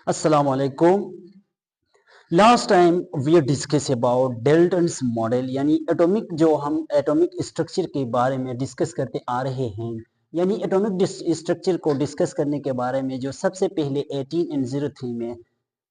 Assalamu alaikum. Last time we discuss about Dalton's model यानी atomic जो हम atomic structure के बारे में डिस्कस करते आ रहे हैं यानी एटॉमिक स्ट्रक्चर को डिस्कस करने के बारे में जो सबसे पहले 1803 में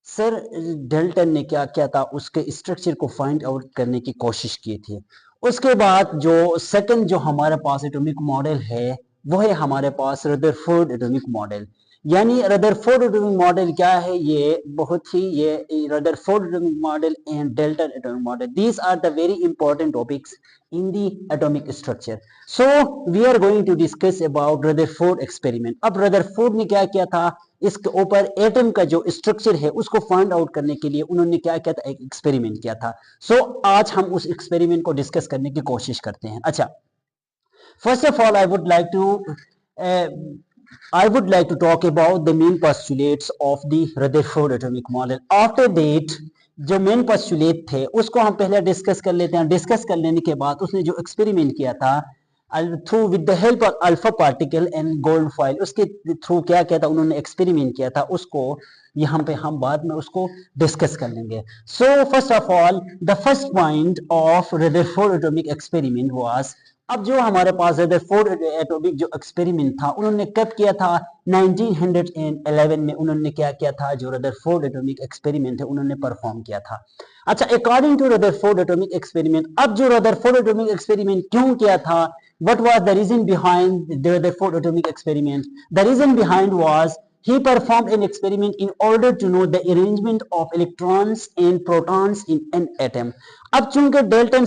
सर डेल्टन ने क्या किया था उसके स्ट्रक्चर को फाइंड आउट करने की कोशिश की थी। उसके बाद जो सेकंड जो हमारे पास एटॉमिक मॉडल है वो है हमारे पास रदरफोर्ड एटॉमिक मॉडल। यानी रदरफोर्ड एटॉमिक मॉडल क्या है, ये बहुत ही ये Rutherford atomic model and Dalton atomic model, these are the very important topics in the atomic structure. So we are going to discuss about Rutherford experiment. अब Rutherford ने क्या किया था, इसके ऊपर एटम का जो स्ट्रक्चर है उसको फाइंड आउट करने के लिए उन्होंने क्या किया था, एक एक्सपेरिमेंट किया था। सो आज हम उस एक्सपेरिमेंट को डिस्कस करने की कोशिश करते हैं। अच्छा, first of all I would like to talk about the main postulates of the Rutherford atomic model. After that, जो मेन पोस्टुलेट थे उसको हम पहले डिस्कस कर लेते हैं। डिस्कस कर लेने के बाद उसने जो एक्सपेरिमेंट किया था through with the help of alpha particle and gold foil, उसके थ्रू क्या किया था उन्होंने, एक्सपेरिमेंट किया था, उसको यहाँ पे हम बाद में उसको डिस्कस कर लेंगे। So first of all the first point of Rutherford atomic experiment was, अब जो हमारे पास रदरफोर्ड एटॉमिक जो एक्सपेरिमेंट था उन्होंने कब किया था, 1911 में उन्होंने क्या किया था, जो रदरफोर्ड एटॉमिक एक्सपेरिमेंट है उन्होंने परफॉर्म किया था। अच्छा, according to Rutherford atomic experiment, अब जो रदरफोर्ड एटॉमिक एक्सपेरिमेंट क्यों किया था, what was the reason behind the Rutherford atomic experiment? The reason behind was he performed an experiment in order to know the arrangement of electrons and protons in an atom. अब चूंकि Dalton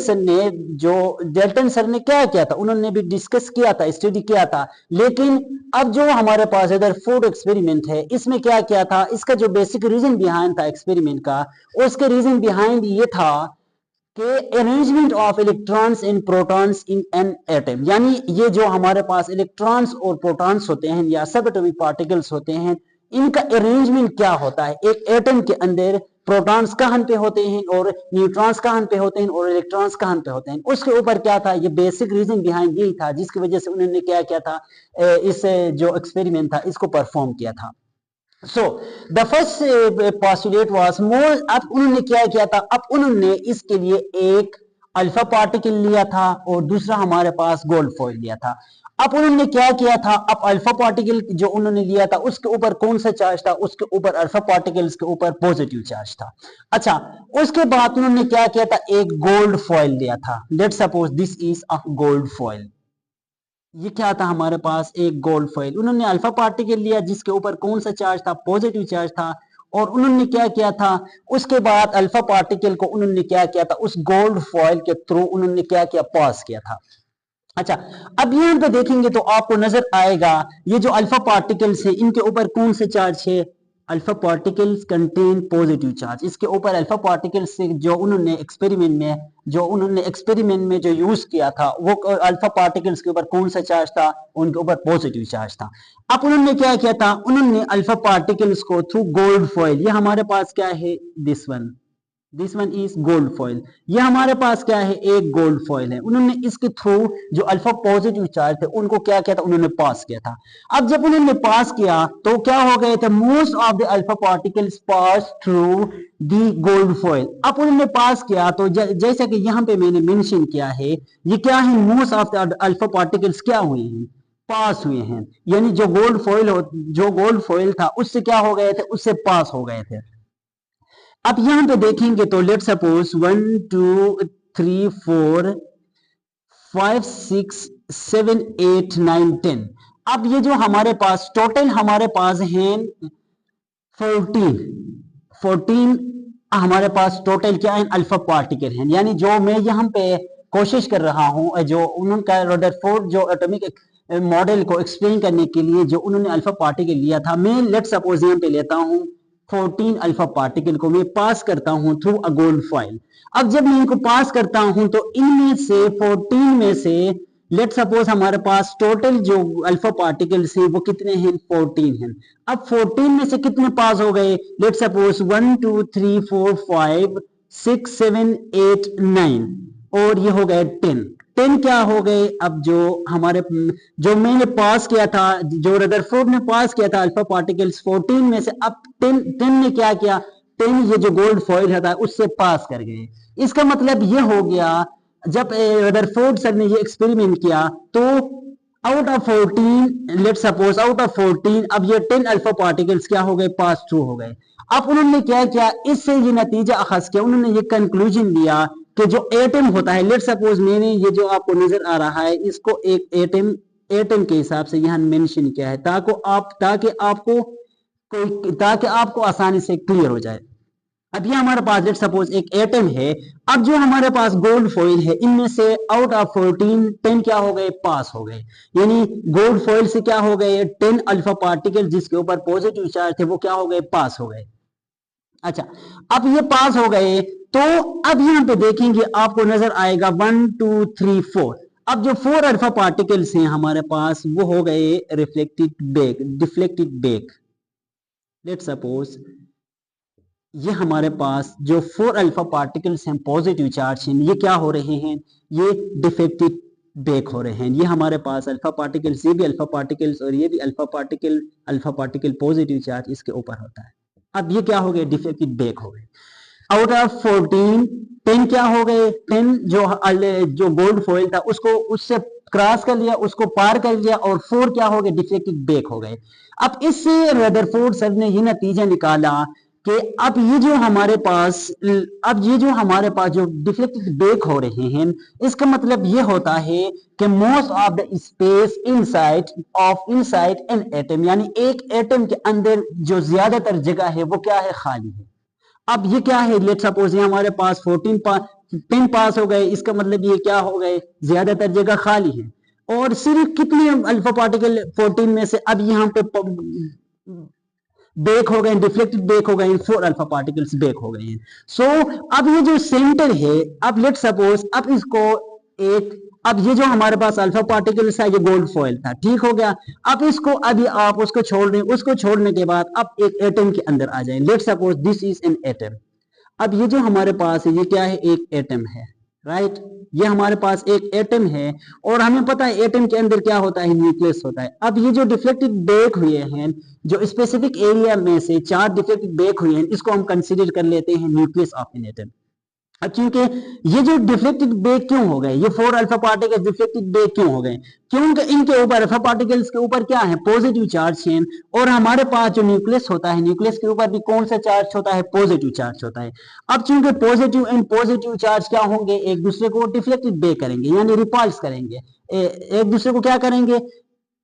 sir ने क्या किया था, उन्होंने भी discuss किया था, स्टडी किया था, लेकिन अब जो हमारे पास रदरफोर्ड एक्सपेरिमेंट है इसमें क्या किया था, इसका जो बेसिक रीजन बिहाइंड था एक्सपेरिमेंट का, उसके रीजन बिहाइंड ये था कि arrangement of electrons and protons in an atom, यानी ये जो हमारे पास इलेक्ट्रॉन्स और प्रोटॉन्स होते हैं या सब एटॉमिक पार्टिकल्स होते हैं, इनका अरेंजमेंट क्या होता है एक एटम के अंदर, प्रोटॉन्स कहां पे होते हैं और न्यूट्रॉन्स कहां पे होते हैं और इलेक्ट्रॉन्स कहां पे होते हैं, उसके ऊपर क्या था, ये बेसिक रीजन बिहाइंड यही था जिसकी वजह से उन्होंने क्या किया था, इस जो एक्सपेरिमेंट था इसको परफॉर्म किया था। So the first postulate was more, अब उन्होंने क्या किया था, अब उन्होंने इसके लिए एक अल्फा पार्टिकल लिया था और दूसरा हमारे पास गोल्ड फॉइल लिया था। अब उन्होंने क्या किया था, अब अल्फा पार्टिकल जो उन्होंने लिया था उसके ऊपर कौन सा चार्ज था, उसके ऊपर अल्फा पार्टिकल्स के ऊपर पॉजिटिव चार्ज था। अच्छा, उसके बाद उन्होंने क्या किया था, एक गोल्ड फॉइल लिया था। Let suppose this is a gold foil, ये क्या था हमारे पास, एक गोल्ड फॉइल। उन्होंने अल्फा पार्टिकल लिया जिसके ऊपर कौन सा चार्ज था, पॉजिटिव चार्ज था, और उन्होंने क्या किया था, उसके बाद अल्फा पार्टिकल को उन्होंने क्या किया था, उस गोल्ड फॉइल के थ्रू उन्होंने क्या किया, पास किया था। अच्छा, अब यहां पे देखेंगे तो आपको नजर आएगा ये जो अल्फा पार्टिकल्स है इनके ऊपर कौन से चार्ज है, alpha particles contain positive charge. इसके ऊपर अल्फा पार्टिकल्स से जो उन्होंने एक्सपेरिमेंट में जो यूज किया था वो अल्फा पार्टिकल्स के ऊपर कौन सा चार्ज था, उनके ऊपर पॉजिटिव चार्ज था। अब उन्होंने क्या किया था, उन्होंने अल्फा पार्टिकल्स को थ्रू गोल्ड फॉइल, ये हमारे पास क्या है, this one is gold foil, ये हमारे पास क्या है, एक गोल्ड फॉइल है। उन्होंने इसके थ्रू जो अल्फा पॉजिटिव चार्ज थे उनको क्या किया था, उन्होंने पास किया था। अब जब उन्होंने पास किया तो क्या हो गए थे, most of the alpha particles pass through the gold foil. अब उन्होंने पास किया तो जैसा कि यहाँ पे मैंने मेंशन किया है, ये क्या है, most of the alpha particles क्या हुए हैं, पास हुए हैं, यानी जो गोल्ड फॉइल था उससे क्या हो गए थे, उससे पास हो गए थे। अब यहां पे देखेंगे तो लेट सपोज 1 2 3 4 5 6 7 8 9 10, अब ये जो हमारे पास टोटल हमारे पास हैं 14 हमारे पास टोटल क्या है, अल्फा पार्टिकल हैं। यानी जो मैं यहाँ पे कोशिश कर रहा हूं, जो उन्होंने रदरफोर्ड जो एटॉमिक मॉडल को एक्सप्लेन करने के लिए जो उन्होंने अल्फा पार्टिकल लिया था, मैं लेट सपोज यहाँ पे लेता हूं 14 अल्फा पार्टिकल को मैं पास करता हूं थ्रू अ गोल्ड फॉइल। अब जब मैं इनको पास करता हूं तो इनमें से 14 में से लेट सपोज हमारे पास टोटल जो अल्फा पार्टिकल्स हैं वो कितने हैं, 14 हैं। अब 14 में से कितने पास हो गए, लेट सपोज 1 2 3 4 5 6 7 8 9 और ये हो गए 10। 10 क्या हो गए, अब जो हमारे जो मैंने पास किया था, जो रदरफोर्ड ने पास किया था अल्फा पार्टिकल्स 14 में से, अब 10 ने क्या किया, 10 ये जो गोल्ड फॉइल था उससे पास कर गए। इसका मतलब ये हो गया, जब रदरफोर्ड सर ने ये एक्सपेरिमेंट किया तो out of 14, let suppose out of 14 अब ये 10 अल्फा पार्टिकल्स क्या हो गए, पास थ्रू हो गए। अब उन्होंने क्या किया, इससे ये नतीजा अखज किया, उन्होंने ये कंक्लूजन लिया कि जो एटम होता है, लेट सपोज मैंने ये जो आपको नजर आ रहा है इसको एक एटम के हिसाब से यहाँ मेंशन किया है ताकि आपको आसानी से क्लियर हो जाए। अब ये हमारे पास लेट सपोज एक एटम है, अब जो हमारे पास गोल्ड फॉइल है इनमें से आउट ऑफ 14 10 क्या हो गए, पास हो गए। यानी गोल्ड फॉइल से क्या हो गए, 10 अल्फा पार्टिकल जिसके ऊपर पॉजिटिव चार्ज थे वो क्या हो गए, पास हो गए। अच्छा, अब ये पास हो गए तो अब यहां पे देखेंगे आपको नजर आएगा 1 2 3 4। अब जो 4 अल्फा पार्टिकल्स हैं हमारे पास वो हो गए डिफ्लेक्टेड बैक। लेट सपोज ये हमारे पास जो 4 अल्फा पार्टिकल्स हैं पॉजिटिव चार्ज हैं, ये क्या हो रहे हैं, ये डिफेक्टेड बैक हो रहे हैं। ये हमारे पास अल्फा पार्टिकल्स, ये भी अल्फा पार्टिकल्स और ये भी अल्फा पार्टिकल पॉजिटिव चार्ज इसके ऊपर होता है। अब ये क्या हो गए, डिफेक्टेड बैक हो गए। आउट ऑफ 14 10 क्या हो गए, 10 जो गोल्ड फॉइल था उसको उससे क्रॉस कर लिया, उसको पार कर लिया, और 4 क्या हो गए, डिफेक्टेड बैक हो गए। अब इससे रदरफोर्ड सर ने ये नतीजा निकाला कि अब ये जो हमारे पास जो डिफ्लेक्टेड बैक हो रहे हैं, इसका मतलब ये होता है कि most of the space inside an atom, यानी एक एटम के अंदर जो ज्यादातर जगह है वो क्या है, खाली है। अब ये क्या है, लेट सपोज ये हमारे पास 10 पास हो गए, इसका मतलब ये क्या हो गए, ज्यादातर जगह खाली है। और सिर्फ कितने अल्फा पार्टिकल 14 में से अब यहाँ पे बैक हो गए, डिफ्लेक्टेड बैक हो गए, 4 अल्फा पार्टिकल्स बैक हो गए हैं। सो अब ये जो सेंटर है, अब लेट सपोज अब इसको अब ये जो हमारे पास अल्फा पार्टिकल्स है ये गोल्ड फॉइल था, ठीक हो गया। अब इसको अभी आप उसको छोड़ने के बाद अब एक एटम के अंदर आ जाए। Let suppose this is an atom. अब ये जो हमारे पास है ये क्या है, एक एटम है, राइट। ये हमारे पास एक एटम है और हमें पता है एटम के अंदर क्या होता है, न्यूक्लियस होता है। अब ये जो डिफ्लेक्टेड बैक हुए हैं, जो स्पेसिफिक एरिया में से 4 डिफ्लेक्टेड बैक हुए हैं, इसको हम कंसीडर कर लेते हैं न्यूक्लियस ऑफ एन एटम। अब क्योंकि ये जो डिफ्लेक्टेड बैक क्यों हो गए, ये 4 अल्फा पार्टिकल्स डिफ्लेक्टेड बैक क्यों हो गए, क्योंकि इनके ऊपर अल्फा पार्टिकल्स के ऊपर क्या है, पॉजिटिव चार्ज है। और हमारे पास जो न्यूक्लियस होता है, न्यूक्लियस के ऊपर भी कौन सा चार्ज होता है, पॉजिटिव चार्ज होता है। अब चूंकि पॉजिटिव एंड पॉजिटिव चार्ज क्या होंगे, एक दूसरे को डिफ्लेक्टेड बैक करेंगे, यानी रिपल्स करेंगे, एक दूसरे को क्या करेंगे,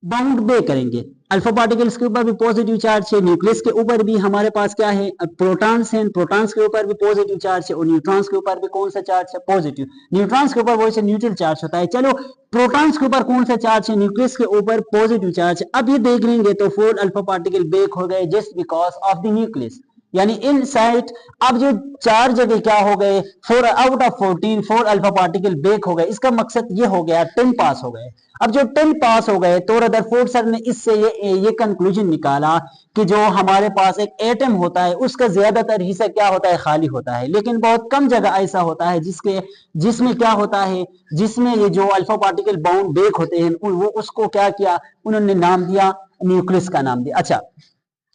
बाउंड बैक करेंगे। अल्फा पार्टिकल्स के ऊपर भी पॉजिटिव चार्ज है, न्यूक्लियस के ऊपर भी हमारे पास क्या है, प्रोटॉन्स हैं, प्रोटॉन्स के ऊपर भी पॉजिटिव चार्ज है, और न्यूट्रॉन्स के ऊपर भी कौन सा चार्ज है, पॉजिटिव। न्यूट्रॉन्स के ऊपर वैसे न्यूट्रल चार्ज होता है। चलो, प्रोटॉन्स के ऊपर कौन सा चार्ज है, न्यूक्लियस के ऊपर पॉजिटिव चार्ज है। अब ये देख लेंगे तो 4 अल्फा पार्टिकल बैक हो गए just because of the nucleus, यानी इन साइड। अब जो 4 जगह क्या हो गए, 4 out of 14 4 alpha particle back हो गए। इसका मकसद ये हो गया 10 पास हो गए। अब जो 10 पास हो गए तो रदरफोर्ड सर ने इससे ये कंक्लूजन निकाला कि जो हमारे पास एक एटम होता है उसका ज्यादातर हिस्सा क्या होता है, खाली होता है, लेकिन बहुत कम जगह ऐसा होता है जिसमें क्या होता है, जिसमें ये जो अल्फा पार्टिकल बाउंड बैक होते हैं वो उसको क्या किया, उन्होंने नाम दिया, न्यूक्लियस का नाम दिया। अच्छा,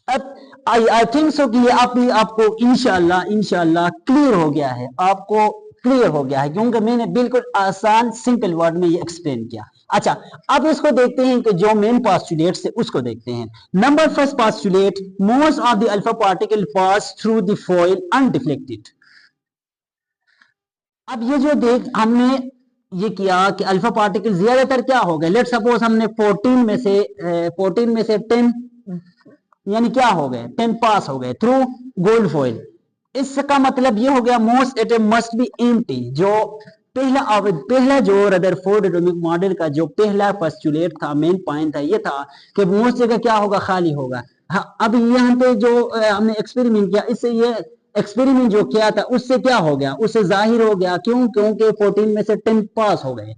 अब आई थिंक सो कि ये आपको इंशाल्लाह क्लियर हो गया है, आपको क्लियर हो गया है, क्योंकि मैंने बिल्कुल आसान सिंपल वर्ड में ये एक्सप्लेन किया। अच्छा, अब इसको देखते हैं कि जो मेन पोस्टुलेट्स है उसको देखते हैं। Number first postulate, most of the alpha particle pass through the foil undeflected. अब ये जो हमने ये किया कि अल्फा पार्टिकल ज्यादातर क्या हो गए, लेट सपोज हमने 14 में से 10 यानी क्या हो गए, 10 पास हो गए थ्रू गोल्ड फॉइल। इसका मतलब ये हो गया most atom must be empty. जो पहला जो रदरफोर्ड एटॉमिक मॉडल का जो पहला पोस्टुलेट था, मेन पॉइंट था, ये था कि मोस्ट जगह क्या होगा, खाली होगा। हाँ, अब यहाँ पे जो हमने एक्सपेरिमेंट किया, इससे ये एक्सपेरिमेंट जो किया था उससे क्या हो गया, उससे जाहिर हो गया, क्योंकि 14 में से 10 पास हो गए,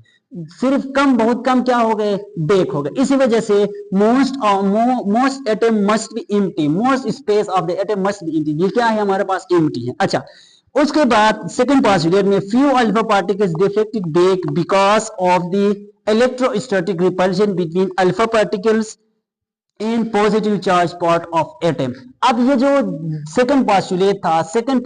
सिर्फ बहुत कम क्या हो गए, बैक हो गए। इसी वजह से most atom must be empty, most space of the atom must be empty. ये क्या है, हमारे पास एम्प्टी है। अच्छा, उसके बाद सेकंड पॉस्टुलेट में few alpha particles deflected back because of the electrostatic repulsion between alpha particles in positive charge part of atom. अब ये जो सेकंड पॉस्टुलेट था, सेकंड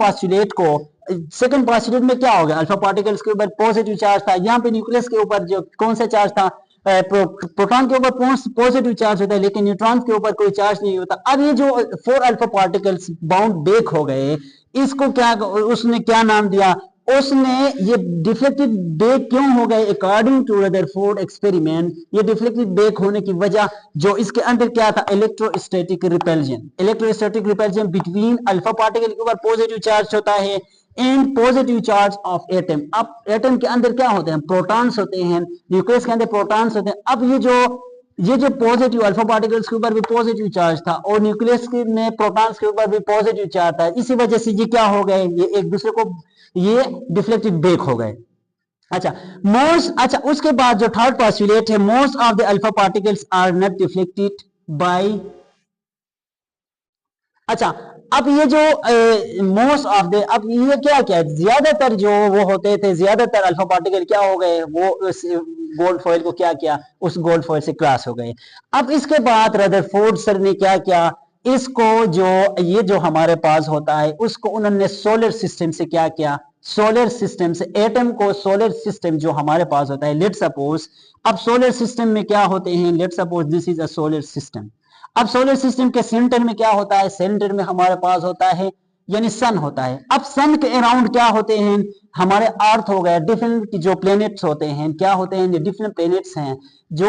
पॉस्टुलेट में क्या हो गया, अल्फा पार्टिकल्स के ऊपर पॉजिटिव चार्ज था, यहाँ पे न्यूक्लियस के ऊपर जो कौन सा चार्ज था, प्रोटॉन के ऊपर पॉजिटिव चार्ज होता है लेकिन न्यूट्रॉन के ऊपर कोई चार्ज नहीं होता। अब ये जो 4 अल्फा पार्टिकल्स बाउंड बैक हो गए, इसको क्या उसने क्या नाम दिया, उसने ये डिफ्लेक्टेड बैक क्यों हो गए, अकॉर्डिंग टू रदरफोर्ड एक्सपेरिमेंट, ये डिफ्लेक्टेड बैक होने की वजह जो इसके अंदर क्या था, electrostatic repulsion between alpha particle के ऊपर पॉजिटिव चार्ज होता है and positive charge of atom. अब एटम के अंदर क्या होते हैं, प्रोटॉन्स होते हैं, न्यूक्लियस के अंदर प्रोटॉन्स होते हैं। अब ये जो पॉजिटिव अल्फा पार्टिकल्स के ऊपर भी पॉजिटिव चार्ज था और न्यूक्लियस में प्रोटॉन्स के ऊपर भी पॉजिटिव चार्ज था, इसी वजह से ये क्या हो गए, ये एक दूसरे को ये डिफ्लेक्टेड बैक हो गए। अच्छा उसके बाद जो थर्ड पॉस्टुलेट है, most of the alpha particles are not deflected by. अच्छा अब ये जो मोस्ट ऑफ द, अब ये क्या क्या ज्यादातर जो वो होते थे, ज्यादातर अल्फा पार्टिकल क्या हो गए, वो उस गोल्ड फॉइल को क्या किया, उस गोल्ड फॉइल से क्रॉस हो गए। अब इसके बाद रदरफोर्ड सर ने क्या किया, इसको जो ये जो हमारे पास होता है उसको उन्होंने सोलर सिस्टम से क्या किया, सोलर सिस्टम से एटम को, सोलर सिस्टम जो हमारे पास होता है, लेट सपोज अब सोलर सिस्टम में क्या होते हैं, let suppose this is a solar system. अब सोलर सिस्टम के सेंटर में क्या होता है, सेंटर में हमारे पास होता है यानी सन होता है। अब सन के अराउंड क्या होते हैं, हमारे अर्थ हो गया, डिफरेंट जो प्लेनेट्स होते हैं, क्या होते हैं, डिफरेंट प्लेनेट्स हैं जो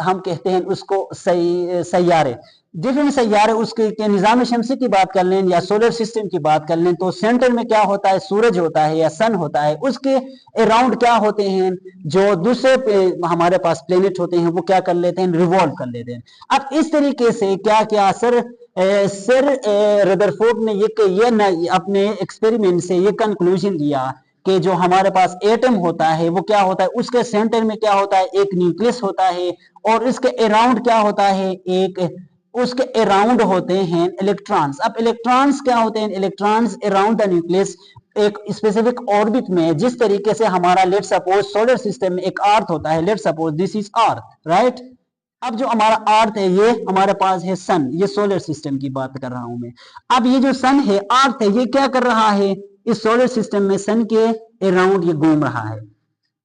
हम कहते हैं उसको सैयारे, डिफरेंट सैयारे। उसके निजाम शमसी की बात कर लें या सोलर सिस्टम की बात कर लें तो सेंटर में क्या होता है, सूरज होता है या सन होता है, उसके अराउंड क्या होते हैं, जो दूसरे हमारे पास प्लेनेट होते हैं वो क्या कर लेते हैं, रिवॉल्व कर लेते हैं। अब इस तरीके से क्या क्या सर रदरफोर्ड ने ये अपने एक्सपेरिमेंट से ये कंक्लूजन लिया कि जो हमारे पास एटम होता है वो क्या होता है, उसके सेंटर में क्या होता है, एक न्यूक्लियस होता है और इसके अराउंड क्या होता है, एक उसके अराउंड होते हैं इलेक्ट्रॉन्स। अब इलेक्ट्रॉन्स क्या होते हैं, इलेक्ट्रॉन्स अराउंड द न्यूक्लियस एक स्पेसिफिक ऑर्बिट में, जिस तरीके से हमारा लेट सपोज सोलर सिस्टम में एक अर्थ होता है, let suppose this is earth, right. अब जो हमारा अर्थ है ये हमारे पास है सन, ये सोलर सिस्टम की बात कर रहा हूं मैं। अब ये जो सन है, अर्थ है, ये क्या कर रहा है, इस सोलर सिस्टम में सन के अराउंड ये घूम रहा है।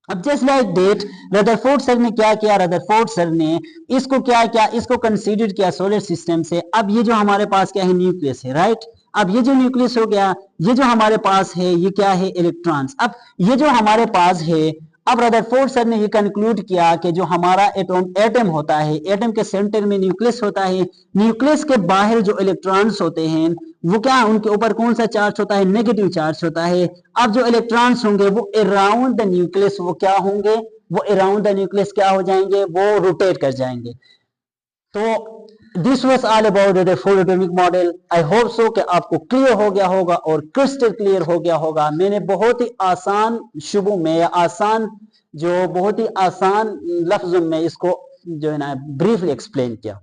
अब just like that Rutherford sir ने क्या किया, रदरफोर्ड सर ने इसको क्या किया, इसको कंसीडर किया सोलर सिस्टम से। अब ये जो हमारे पास क्या है, न्यूक्लियस है, राइट। अब ये जो न्यूक्लियस हो गया, ये जो हमारे पास है ये क्या है, इलेक्ट्रॉन्स। अब ये जो हमारे पास है, अब रदरफोर्ड सर ने ये कंक्लूड किया कि जो हमारा एटम होता है, एटम के सेंटर में न्यूक्लियस होता है, न्यूक्लियस के बाहर जो इलेक्ट्रॉन्स होते हैं वो क्या, उनके ऊपर कौन सा चार्ज होता है, नेगेटिव चार्ज होता है। अब जो इलेक्ट्रॉन्स होंगे वो अराउंड द न्यूक्लियस वो क्या होंगे, वो अराउंड द न्यूक्लियस क्या हो जाएंगे, वो रोटेट कर जाएंगे। तो this was all about the full atomic model. I hope so कि आपको क्लियर हो गया होगा और क्रिस्टल क्लियर हो गया होगा। मैंने बहुत ही आसान शुबों में या आसान जो बहुत ही आसान लफ्जों में इसको जो है ना ब्रीफली एक्सप्लेन किया।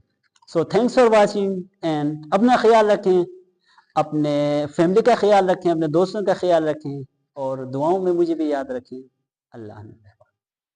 So thanks for watching and अपना ख्याल रखें, अपने फैमिली का ख्याल रखें, अपने दोस्तों का ख्याल रखें और दुआओं में मुझे भी याद रखें। अल्लाह हाफ़िज़।